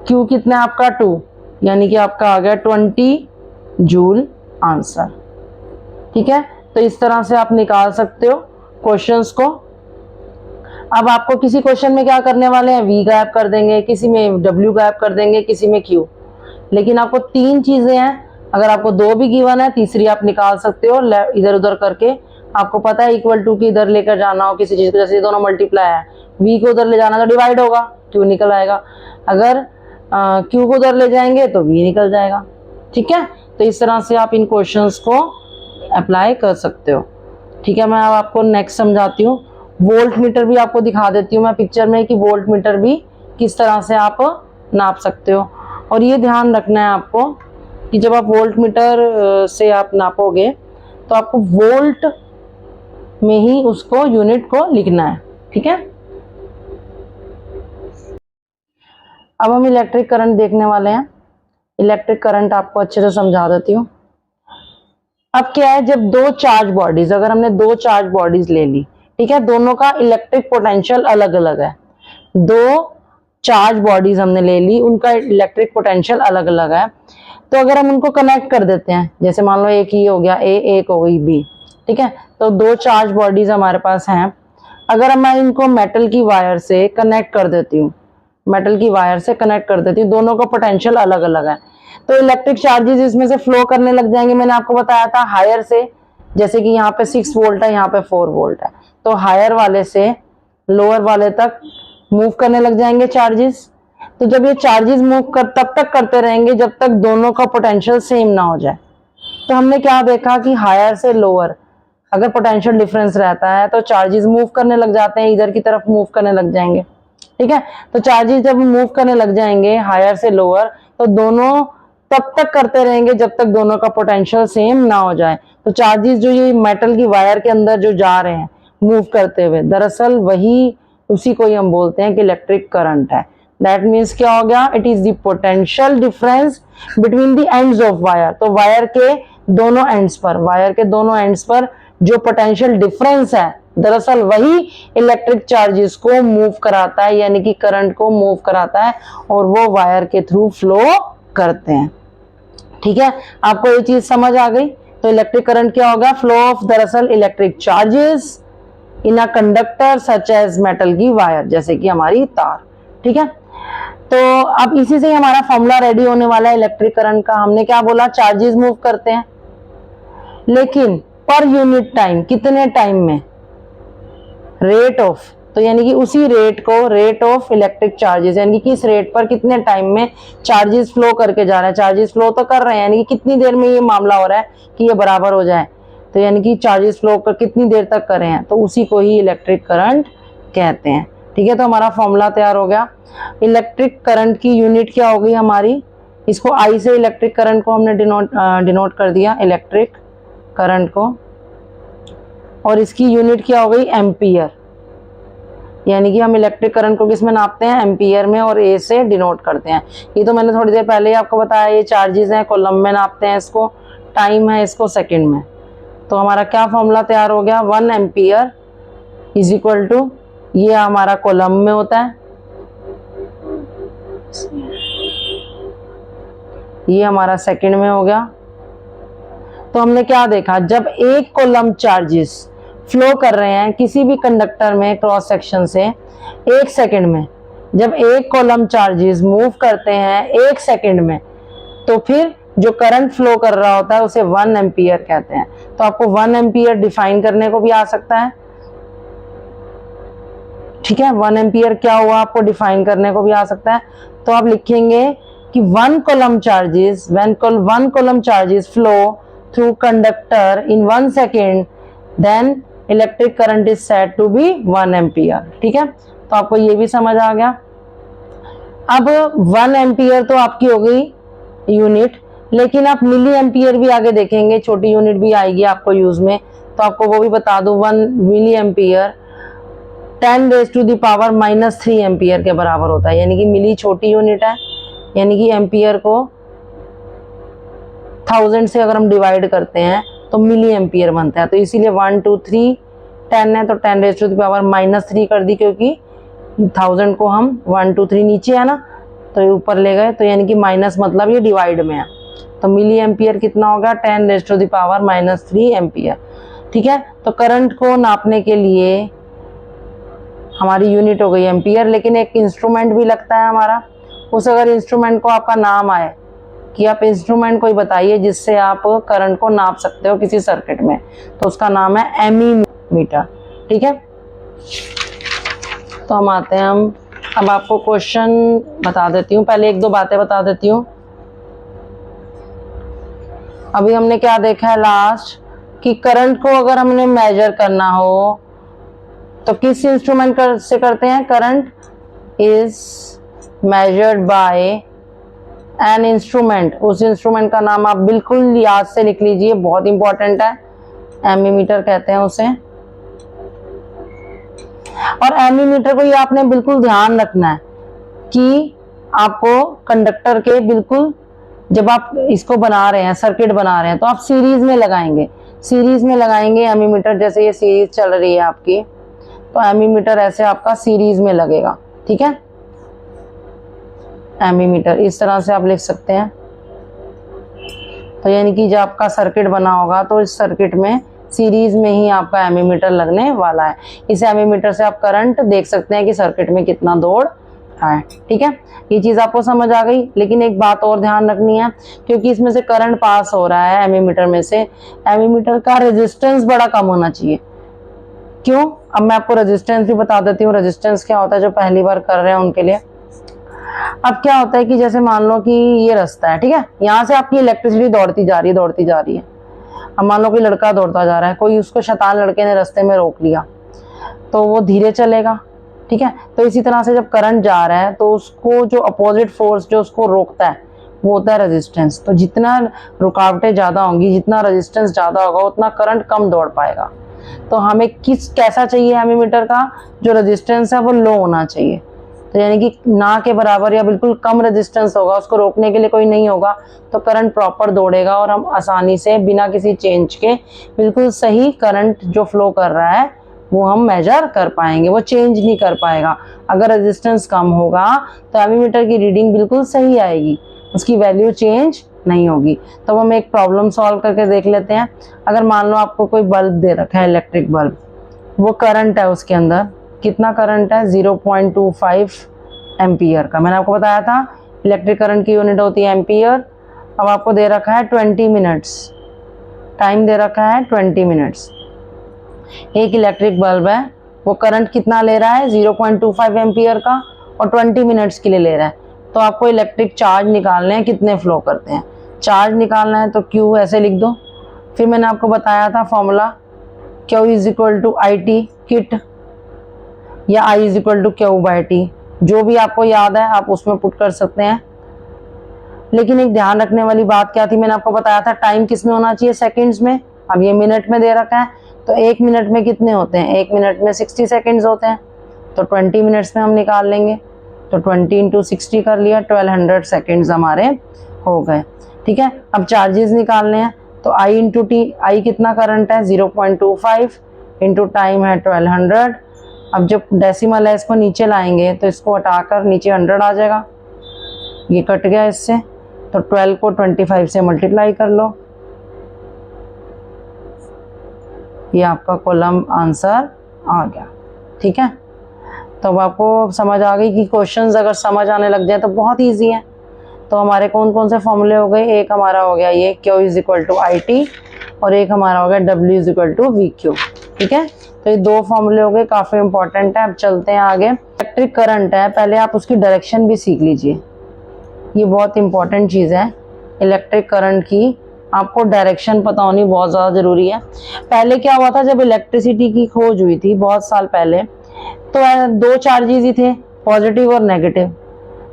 Q कितना आपका 2, यानी कि आपका आ गया 20 जूल आंसर, ठीक है। तो इस तरह से आप निकाल सकते हो क्वेश्चंस को। अब आपको किसी क्वेश्चन में क्या करने वाले हैं, V गायब कर देंगे, किसी में W गायब कर देंगे, किसी में Q, लेकिन आपको 3 चीजें हैं। अगर आपको 2 भी गिवन है, तीसरी आप निकाल सकते हो इधर उधर करके। आपको पता है इक्वल टू की इधर लेकर जाना हो किसी चीज को, जैसे दोनों मल्टीप्लाई है, V को उधर ले जाना तो डिवाइड होगा, Q निकल आएगा। अगर Q को उधर ले जाएंगे तो V निकल जाएगा, ठीक है। तो इस तरह से आप इन क्वेश्चंस को अप्लाई कर सकते हो, ठीक है। मैं अब आपको नेक्स्ट समझाती हूँ। वोल्ट मीटर भी आपको दिखा देती हूँ मैं पिक्चर में कि वोल्ट मीटर भी किस तरह से आप नाप सकते हो। और ये ध्यान रखना है आपको कि जब आप वोल्ट मीटर से आप नापोगे तो आपको वोल्ट में ही उसको यूनिट को लिखना है, ठीक है। अब हम इलेक्ट्रिक करंट देखने वाले हैं। इलेक्ट्रिक करंट आपको अच्छे से समझा देती हूँ। अब क्या है, जब दो चार्ज बॉडीज, अगर हमने दो चार्ज बॉडीज ले ली, ठीक है, दोनों का इलेक्ट्रिक पोटेंशियल अलग अलग है। दो चार्ज बॉडीज हमने ले ली, उनका इलेक्ट्रिक पोटेंशियल अलग अलग है। तो अगर हम उनको कनेक्ट कर देते हैं, जैसे मान लो एक ये हो गया ए, एक हो गई बी, ठीक है, तो दो चार्ज बॉडीज हमारे पास हैं। अगर मैं इनको मेटल की वायर से कनेक्ट कर देती हूँ, मेटल की वायर से कनेक्ट कर देती हूँ, दोनों का पोटेंशियल अलग अलग है, तो इलेक्ट्रिक चार्जेस इसमें से फ्लो करने लग जाएंगे। मैंने आपको बताया था हायर से, जैसे कि यहाँ पे 6 वोल्ट है, यहाँ पे 4 वोल्ट है, तो हायर वाले से लोअर वाले तक मूव करने लग जाएंगे चार्जेस। तो जब ये चार्जेस मूव कर तब तक करते रहेंगे जब तक दोनों का पोटेंशियल सेम ना हो जाए। तो हमने क्या देखा कि हायर से लोअर अगर पोटेंशियल डिफरेंस रहता है तो चार्जेस मूव करने लग जाते हैं, इधर की तरफ मूव करने लग जाएंगे, ठीक है। तो चार्जेस जब मूव करने लग जाएंगे हायर से लोअर, तो दोनों तब तक करते रहेंगे जब तक दोनों का पोटेंशियल सेम ना हो जाए। तो चार्जेस जो ये मेटल की वायर के अंदर जो जा रहे हैं मूव करते हुए, दरअसल वही उसी को ही हम बोलते हैं कि इलेक्ट्रिक करंट है। दैट मीन्स क्या हो गया, it is the potential difference between the ends of wire. तो वायर के दोनों एंड्स पर, वायर के दोनों एंड्स पर जो पोटेंशियल डिफरेंस है, दरअसल वही इलेक्ट्रिक चार्जेस को मूव कराता है, यानी कि करंट को मूव कराता है, और वो वायर के थ्रू फ्लो करते हैं, ठीक है। आपको ये चीज समझ आ गई। तो इलेक्ट्रिक करंट क्या होगा, फ्लो ऑफ दरअसल electric charges in a conductor such as metal की वायर, जैसे कि हमारी तार, ठीक है। तो अब इसी से ही हमारा फॉर्मूला रेडी होने वाला है इलेक्ट्रिक करंट का। हमने क्या बोला, चार्जेस मूव करते हैं, लेकिन पर यूनिट टाइम, कितने टाइम में, रेट ऑफ, तो यानी कि उसी रेट को, रेट ऑफ इलेक्ट्रिक चार्जेस, यानी कि किस रेट पर कितने टाइम में चार्जेस फ्लो करके जा रहे हैं। चार्जेस फ्लो तो कर रहे हैं, यानी कि कितनी देर में ये मामला हो रहा है कि ये बराबर हो जाए, तो यानी कि चार्जेस फ्लो कर कितनी देर तक कर रहे हैं, तो उसी को ही इलेक्ट्रिक करंट कहते हैं, ठीक है। तो हमारा फॉर्मूला तैयार हो गया। इलेक्ट्रिक करंट की यूनिट क्या हो गई हमारी, इसको आई से इलेक्ट्रिक करंट को हमने डिनोट कर दिया, इलेक्ट्रिक करंट को, और इसकी यूनिट क्या हो गई, एम्पियर, यानी कि हम इलेक्ट्रिक करंट को किस में नापते हैं, एम्पियर में, और ए से डिनोट करते हैं। ये तो मैंने थोड़ी देर पहले ही आपको बताया, ये चार्जेस हैं, कॉलम में नापते हैं इसको, टाइम है इसको सेकंड में। तो हमारा क्या फॉर्मूला तैयार हो गया, 1 एम्पियर इज इक्वल टू, ये हमारा कॉलम में होता है, ये हमारा सेकंड में हो गया। तो हमने क्या देखा, जब एक कॉलम चार्जेस फ्लो कर रहे हैं किसी भी कंडक्टर में क्रॉस सेक्शन से 1 सेकंड में, जब एक कॉलम चार्जेस मूव करते हैं 1 सेकंड में, तो फिर जो करंट फ्लो कर रहा होता है उसे 1 एम्पियर कहते हैं। तो आपको 1 एम्पियर डिफाइन करने को भी आ सकता है, ठीक है। 1 एम्पियर क्या हुआ, आपको डिफाइन करने को भी आ सकता है। तो आप लिखेंगे कि 1 coulomb charges, when 1 coulomb charges flow through conductor in 1 second, then electric current is said to be 1 ampere, ठीक है। तो आपको ये भी समझ आ गया। अब 1 एम्पियर तो आपकी हो गई यूनिट, लेकिन आप मिली एम्पियर भी आगे देखेंगे, छोटी यूनिट भी आएगी आपको यूज में, तो आपको वो भी बता दूं, 1 milliampere 10 raise to the power -3 ampere के बराबर होता है, यानी कि मिली छोटी यूनिट है, यानी कि एम्पियर को 1000 से अगर हम डिवाइड करते हैं तो मिली एम्पियर बनता है। तो इसीलिए 1 2 3 10 है, तो 10 रेज टू द पावर -3 कर दी, क्योंकि 1000 को हम 1 2 3 नीचे है ना, तो ये ऊपर ले गए, तो यानी कि माइनस मतलब ये डिवाइड में है। तो मिली एम्पियर कितना होगा, 10 raise to the power -3 ampere, ठीक है। तो करंट को नापने के लिए हमारी यूनिट हो गई एम्पियर, लेकिन एक इंस्ट्रूमेंट भी लगता है हमारा। उस अगर इंस्ट्रूमेंट को आपका नाम आए कि आप इंस्ट्रूमेंट कोई बताइए जिससे आप करंट को नाप सकते हो किसी सर्किट में, तो उसका नाम है एमीमीटर, ठीक है। तो हम आते हैं, हम अब आपको क्वेश्चन बता देती हूँ, पहले 1-2 बातें बता देती हूँ। अभी हमने क्या देखा है लास्ट, कि करंट को अगर हमने मेजर करना हो तो किस इंस्ट्रूमेंट से करते हैं, current is measured by an instrument, उस इंस्ट्रूमेंट का नाम आप बिल्कुल याद से लिख लीजिए, बहुत इंपॉर्टेंट है। एमीमीटर कहते हैं उसे। और एमीमीटर को ये आपने बिल्कुल ध्यान रखना है कि आपको कंडक्टर के बिल्कुल, जब आप इसको बना रहे हैं, सर्किट बना रहे हैं, तो आप सीरीज में लगाएंगे, सीरीज में लगाएंगे एमीमीटर। जैसे ये सीरीज चल रही है आपकी, तो एमीमीटर ऐसे आपका सीरीज में लगेगा, ठीक है। एमीमीटर इस तरह से आप लिख सकते हैं। तो यानी कि जब आपका सर्किट बना होगा तो इस सर्किट में सीरीज में ही आपका एमीमीटर लगने वाला है। इस एमीमीटर से आप करंट देख सकते हैं कि सर्किट में कितना दौड़ रहा है, ठीक है। ये चीज आपको समझ आ गई। लेकिन एक बात और ध्यान रखनी है, क्योंकि इसमें से करंट पास हो रहा है एमीमीटर में से, एमीमीटर का रेजिस्टेंस बड़ा कम होना चाहिए। क्यों? अब मैं आपको रेजिस्टेंस भी बता देती हूँ। रेजिस्टेंस क्या होता है, जो पहली बार कर रहे हैं उनके लिए। अब क्या होता है कि जैसे मान लो कि ये रास्ता है, ठीक है, यहाँ से आपकी इलेक्ट्रिसिटी दौड़ती जा रही है, दौड़ती जा रही है। अब मान लो कि लड़का दौड़ता जा रहा है, कोई उसको शैतान लड़के ने रास्ते में रोक लिया, तो वो धीरे चलेगा, ठीक है। तो इसी तरह से जब करंट जा रहा है तो उसको जो अपोजिट फोर्स जो उसको रोकता है वो होता है रेजिस्टेंस। तो जितना रुकावटें ज़्यादा होंगी, जितना रेजिस्टेंस ज़्यादा होगा, उतना करंट कम दौड़ पाएगा। तो हमें कैसा चाहिए एमीमीटर का, जो रेजिस्टेंस है वो लो होना चाहिए। तो यानी कि ना के बराबर या बिल्कुल कम रेजिस्टेंस होगा, उसको रोकने के लिए कोई नहीं होगा, तो करंट प्रॉपर दौड़ेगा और हम आसानी से बिना किसी चेंज के बिल्कुल सही करंट जो फ्लो कर रहा है वो हम मेजर कर पाएंगे, वो चेंज नहीं कर पाएगा। अगर रेजिस्टेंस कम होगा तो एमीमीटर की रीडिंग बिल्कुल सही आएगी, उसकी वैल्यू चेंज नहीं होगी। तो हम एक प्रॉब्लम सॉल्व करके देख लेते हैं। अगर मान लो आपको कोई बल्ब दे रखा है, इलेक्ट्रिक बल्ब, वो करंट है, उसके अंदर कितना करंट है, 0.25 एम्पियर का। मैंने आपको बताया था इलेक्ट्रिक करंट की यूनिट होती है एम्पियर। अब आपको दे रखा है 20 मिनट्स, टाइम दे रखा है 20 मिनट्स। एक इलेक्ट्रिक बल्ब है, वो करंट कितना ले रहा है, 0.25 एम्पियर का, और 20 मिनट्स के लिए ले रहा है। तो आपको इलेक्ट्रिक चार्ज निकालने हैं, कितने फ्लो करते हैं। चार्ज निकालना है तो Q ऐसे लिख दो। फिर मैंने आपको बताया था फॉर्मूला, Q = IT किट, या I = Q/T, जो भी आपको याद है आप उसमें पुट कर सकते हैं। लेकिन एक ध्यान रखने वाली बात क्या थी, मैंने आपको बताया था टाइम किस में होना चाहिए, सेकंड्स में। अब ये मिनट में दे रखा है, तो 1 मिनट में कितने होते हैं, 1 मिनट में 60 सेकंड्स होते हैं। तो 20 मिनट्स में हम निकाल लेंगे, तो 20 × 60 कर लिया, 1200 सेकंड्स हमारे हो गए, ठीक है। अब चार्जेस निकालने हैं, तो I × T, I कितना करंट है, 0.25 इंटू टाइम है 1200। अब जब डेसिमल है इसको नीचे लाएंगे तो इसको हटाकर नीचे 100 आ जाएगा, ये कट गया इससे। तो 12 को 25 से मल्टीप्लाई कर लो, ये आपका कॉलम आंसर आ गया, ठीक है। तो अब आपको समझ आ गई कि क्वेश्चंस अगर समझ आने लग जाए तो बहुत इजी है। तो हमारे कौन कौन से फॉर्मूले हो गए, एक हमारा हो गया ये Q = IT, और एक हमारा हो गया W = VQ, ठीक है। तो ये 2 फॉर्मूले हो गए, काफ़ी इंपॉर्टेंट है। अब चलते हैं आगे। इलेक्ट्रिक करंट है, पहले आप उसकी डायरेक्शन भी सीख लीजिए, ये बहुत इंपॉर्टेंट चीज़ है। इलेक्ट्रिक करंट की आपको डायरेक्शन पता होनी बहुत ज़्यादा ज़रूरी है। पहले क्या हुआ था, जब इलेक्ट्रिसिटी की खोज हुई थी बहुत साल पहले, तो 2 चार्जेस ही थे, पॉजिटिव और नेगेटिव।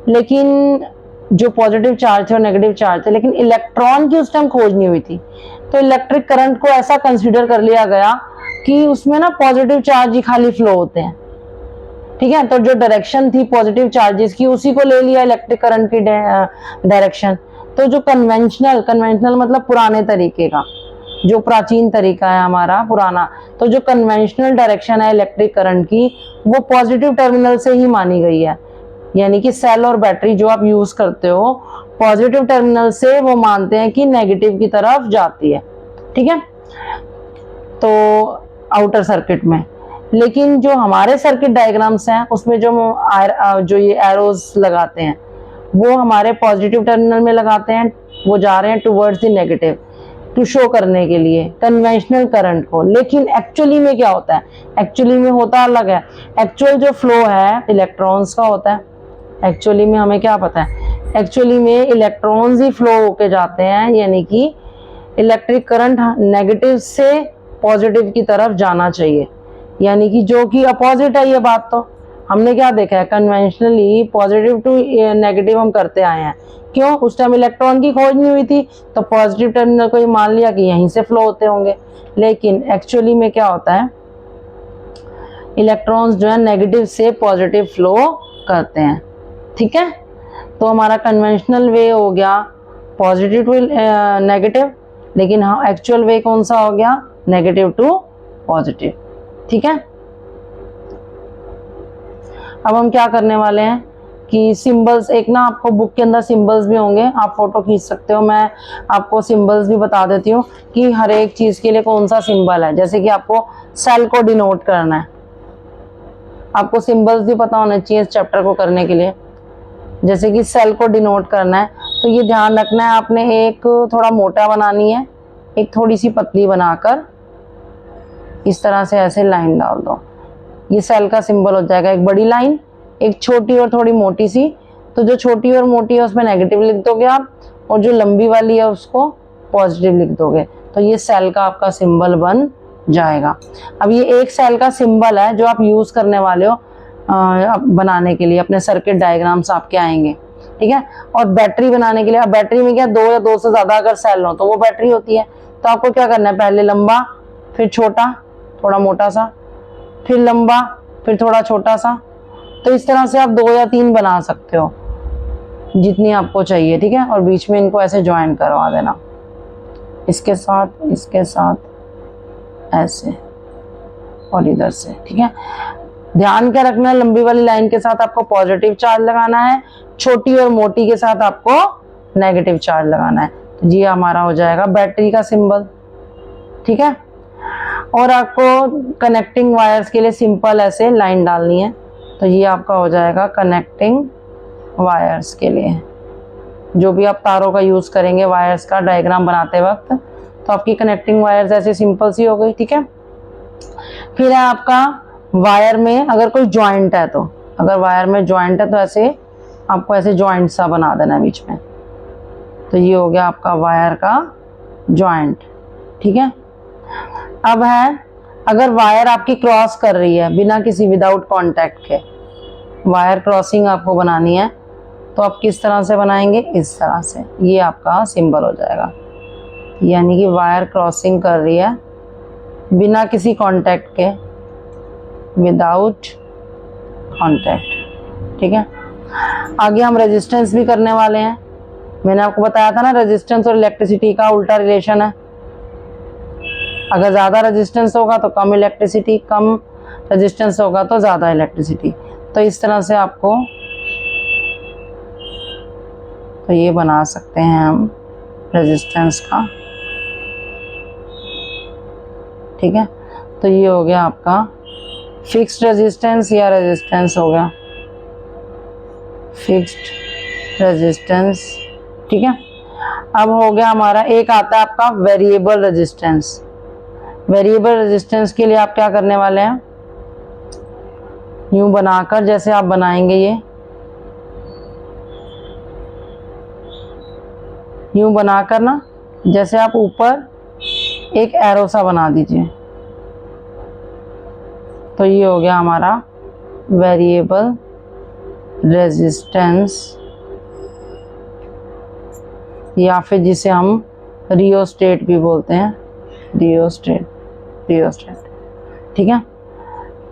लेकिन जो पॉजिटिव चार्ज थे और नेगेटिव चार्ज थे, लेकिन इलेक्ट्रॉन की उस टाइम खोज नहीं हुई थी। तो इलेक्ट्रिक करंट को ऐसा कंसीडर कर लिया गया कि उसमें ना पॉजिटिव चार्ज ही खाली फ्लो होते हैं, ठीक है। तो जो डायरेक्शन थी पॉजिटिव चार्जेस की, उसी को ले लिया इलेक्ट्रिक करंट की डायरेक्शन। तो जो कन्वेंशनल मतलब पुराने तरीके का, जो प्राचीन तरीका है हमारा पुराना, तो जो कन्वेंशनल डायरेक्शन है इलेक्ट्रिक करंट की, वो पॉजिटिव टर्मिनल से ही मानी गई है। यानी कि सेल और बैटरी जो आप यूज करते हो, पॉजिटिव टर्मिनल से वो मानते हैं कि नेगेटिव की तरफ जाती है, ठीक है। तो आउटर सर्किट में, लेकिन जो हमारे सर्किट डायग्राम्स हैं उसमें जो ये एरोज लगाते हैं वो हमारे पॉजिटिव टर्मिनल में लगाते हैं, वो जा रहे हैं towards the negative, to show करने के लिए कन्वेंशनल करंट को। लेकिन एक्चुअली में क्या होता है, एक्चुअली में होता अलग है। एक्चुअल जो फ्लो है इलेक्ट्रॉन्स का होता है। एक्चुअली में हमें क्या पता है, एक्चुअली में इलेक्ट्रॉन्स ही फ्लो होके जाते हैं, यानी कि इलेक्ट्रिक करंट नेगेटिव से पॉजिटिव की तरफ जाना चाहिए, यानी कि जो कि अपोजिट है ये बात। तो हमने क्या देखा है, कन्वेंशनली पॉजिटिव टू नेगेटिव हम करते आए हैं। क्यों? उस टाइम इलेक्ट्रॉन की खोज नहीं हुई थी, तो पॉजिटिव टर्मिनल को ये मान लिया कि यहीं से फ्लो होते होंगे। लेकिन एक्चुअली में क्या होता है, इलेक्ट्रॉन्स जो है नेगेटिव से पॉजिटिव फ्लो करते हैं। ठीक है, तो हमारा कन्वेंशनल वे हो गया पॉजिटिव टू नेगेटिव, लेकिन हाँ एक्चुअल वे कौन सा हो गया, नेगेटिव टू पॉजिटिव। ठीक है, अब हम क्या करने वाले हैं कि सिंबल्स, एक ना आपको बुक के अंदर सिंबल्स भी होंगे, आप फोटो खींच सकते हो, मैं आपको सिंबल्स भी बता देती हूँ कि हर एक चीज के लिए कौन सा सिंबल है। जैसे कि आपको सेल को डिनोट करना है, आपको सिंबल्स भी पता होना चाहिए इस चैप्टर को करने के लिए। जैसे कि सेल को डिनोट करना है, तो ये ध्यान रखना है आपने, एक थोड़ा मोटा बनानी है, एक थोड़ी सी पतली बनाकर इस तरह से ऐसे लाइन डाल दो, ये सेल का सिंबल हो जाएगा। एक बड़ी लाइन, एक छोटी और थोड़ी मोटी सी, तो जो छोटी और मोटी है उसमें नेगेटिव लिख दोगे आप, और जो लंबी वाली है उसको पॉजिटिव लिख दोगे, तो ये सेल का आपका सिंबल बन जाएगा। अब ये एक सेल का सिंबल है जो आप यूज करने वाले हो बनाने के लिए, अपने सर्किट डायग्राम्स आपके आएंगे। ठीक है, और बैटरी बनाने के लिए, अब बैटरी में क्या, 2 या 2 से ज्यादा अगर सेल हो तो वो बैटरी होती है। तो आपको क्या करना है, पहले लंबा, फिर छोटा, थोड़ा मोटा सा, फिर लंबा, फिर थोड़ा छोटा सा। तो इस तरह से आप 2 या 3 बना सकते हो, जितनी आपको चाहिए। ठीक है, और बीच में इनको ऐसे ज्वाइन करवा देना, इसके साथ इसके साथ ऐसे, और इधर से। ठीक है, ध्यान क्या रखना है, लंबी वाली लाइन के साथ आपको पॉजिटिव चार्ज लगाना है, छोटी और मोटी के साथ आपको नेगेटिव चार्ज लगाना है। तो ये हमारा हो जाएगा बैटरी का सिंबल। ठीक है, और आपको कनेक्टिंग वायर्स के लिए सिंपल ऐसे लाइन डालनी है, तो ये आपका हो जाएगा कनेक्टिंग वायर्स के लिए। जो भी आप तारों का यूज करेंगे वायर्स का डायग्राम बनाते वक्त, तो आपकी कनेक्टिंग वायर्स ऐसे सिंपल सी हो गई। ठीक है, फिर है आपका वायर में अगर कोई ज्वाइंट है, तो अगर वायर में ज्वाइंट है तो ऐसे आपको ऐसे ज्वाइंट सा बना देना है बीच में, तो ये हो गया आपका वायर का ज्वाइंट। ठीक है, अब है अगर वायर आपकी क्रॉस कर रही है बिना किसी, विदाउट कांटेक्ट के, वायर क्रॉसिंग आपको बनानी है, तो आप किस तरह से बनाएंगे, इस तरह से, ये आपका सिंबल हो जाएगा। यानी कि वायर क्रॉसिंग कर रही है बिना किसी कांटेक्ट के, विदाउट कांटेक्ट। ठीक है, आगे हम रेजिस्टेंस भी करने वाले हैं। मैंने आपको बताया था ना, रेजिस्टेंस और इलेक्ट्रिसिटी का उल्टा रिलेशन है। अगर ज़्यादा रेजिस्टेंस होगा तो कम इलेक्ट्रिसिटी, कम रेजिस्टेंस होगा तो ज़्यादा इलेक्ट्रिसिटी। तो इस तरह से आपको, तो ये बना सकते हैं हम रेजिस्टेंस का। ठीक है, तो ये हो गया आपका फिक्स्ड रेजिस्टेंस, या रेजिस्टेंस हो गया फिक्स्ड रेजिस्टेंस। ठीक है, अब हो गया हमारा, एक आता है आपका वेरिएबल रेजिस्टेंस। वेरिएबल रेजिस्टेंस के लिए आप क्या करने वाले हैं, यूं बनाकर, जैसे आप बनाएंगे ये यूं बनाकर ना, जैसे आप ऊपर एक एरो सा बना दीजिए, तो ये हो गया हमारा वेरिएबल रेजिस्टेंस, या फिर जिसे हम रियोस्टेट भी बोलते हैं, रियोस्टेट। ठीक है,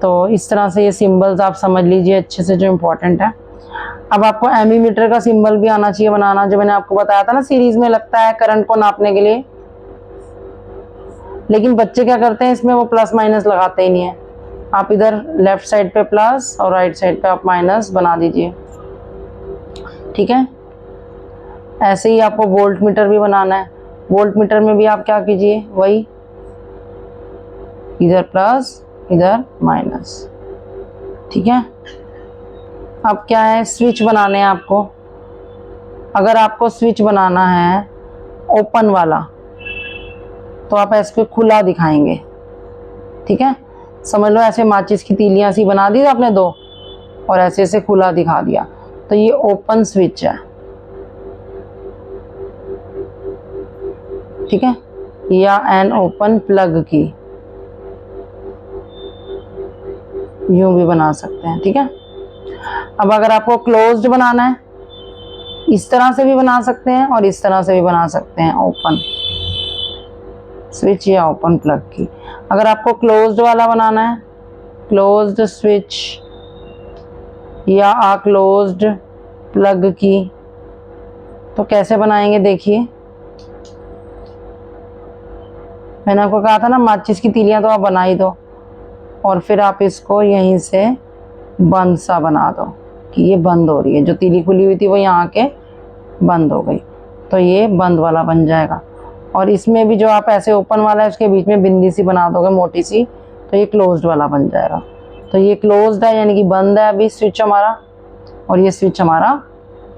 तो इस तरह से ये सिंबल्स आप समझ लीजिए अच्छे से, जो इम्पोर्टेंट है। अब आपको एमीमीटर का सिंबल भी आना चाहिए बनाना, जो मैंने आपको बताया था ना, सीरीज में लगता है करंट को नापने के लिए। लेकिन बच्चे क्या करते हैं, इसमें वो प्लस माइनस लगाते ही नहीं है। आप इधर लेफ्ट साइड पे प्लस और राइट साइड पे आप माइनस बना दीजिए। ठीक है, ऐसे ही आपको वोल्ट मीटर भी बनाना है। वोल्ट मीटर में भी आप क्या कीजिए, वही इधर प्लस इधर माइनस। ठीक है, अब क्या है, स्विच बनाने हैं आपको। अगर आपको स्विच बनाना है ओपन वाला, तो आप ऐसे खुला दिखाएंगे। ठीक है, समझ लो ऐसे माचिस की तीलियां सी बना दी आपने 2, और ऐसे ऐसे खुला दिखा दिया, तो ये ओपन स्विच है। ठीक है, या एन ओपन प्लग की, यूं भी बना सकते हैं। ठीक है, अब अगर आपको क्लोज्ड बनाना है, इस तरह से भी बना सकते हैं और इस तरह से भी बना सकते हैं, ओपन स्विच या ओपन प्लग की। अगर आपको क्लोज्ड वाला बनाना है, क्लोज्ड स्विच या क्लोज्ड प्लग की, तो कैसे बनाएंगे देखिए। मैंने आपको कहा था ना, माचिस की तीलियां तो आप बना ही दो और फिर आप इसको यहीं से बंद सा बना दो कि ये बंद हो रही है। जो तीली खुली हुई थी वो यहाँ के बंद हो गई, तो ये बंद वाला बन जाएगा। और इसमें भी जो आप ऐसे ओपन वाला है उसके बीच में बिंदी सी बना दोगे मोटी सी, तो ये क्लोज्ड वाला बन जाएगा। तो ये क्लोज्ड है यानी कि बंद है अभी स्विच हमारा, और ये स्विच हमारा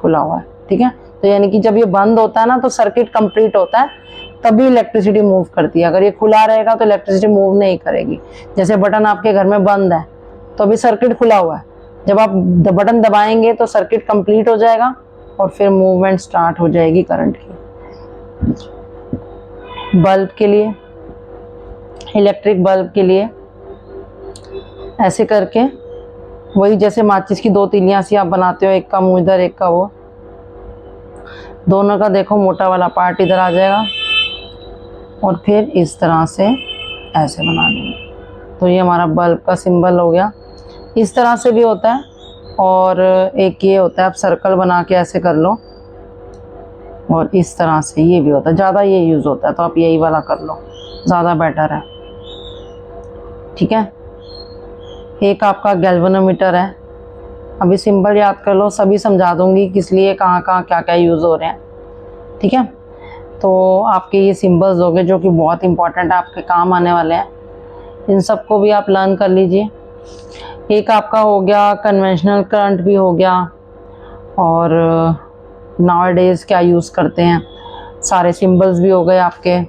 खुला हुआ है। ठीक है, तो यानी कि जब ये बंद होता है ना तो सर्किट कंप्लीट होता है, तभी इलेक्ट्रिसिटी मूव करती है। अगर ये खुला रहेगा तो इलेक्ट्रिसिटी मूव नहीं करेगी। जैसे बटन आपके घर में बंद है तो अभी सर्किट खुला हुआ है, जब आप बटन दबाएंगे तो सर्किट कंप्लीट हो जाएगा और फिर मूवमेंट स्टार्ट हो जाएगी करंट की। बल्ब के लिए, इलेक्ट्रिक बल्ब के लिए ऐसे करके, वही जैसे माचिस की दो तीलियां सी आप बनाते हो, एक का मुंह इधर एक का वो, दोनों का देखो मोटा वाला पार्ट इधर आ जाएगा और फिर इस तरह से ऐसे बना देंगे। तो ये हमारा बल्ब का सिंबल हो गया। इस तरह से भी होता है और एक ये होता है, आप सर्कल बना के ऐसे कर लो, और इस तरह से ये भी होता है। ज़्यादा ये यूज़ होता है तो आप यही वाला कर लो, ज़्यादा बेटर है। ठीक है, एक आपका गैल्वेनोमीटर है। अभी सिंबल याद कर लो, सभी समझा दूंगी किस लिए, कहाँ कहाँ क्या क्या यूज़ हो रहे हैं। ठीक है, तो आपके ये सिंबल्स हो गए जो कि बहुत इंपॉर्टेंट है, आपके काम आने वाले हैं। इन सबको भी आप लर्न कर लीजिए। एक आपका हो गया कन्वेंशनल करंट भी हो गया, और नाउ डेज क्या यूज़ करते हैं, सारे सिंबल्स भी हो गए आपके।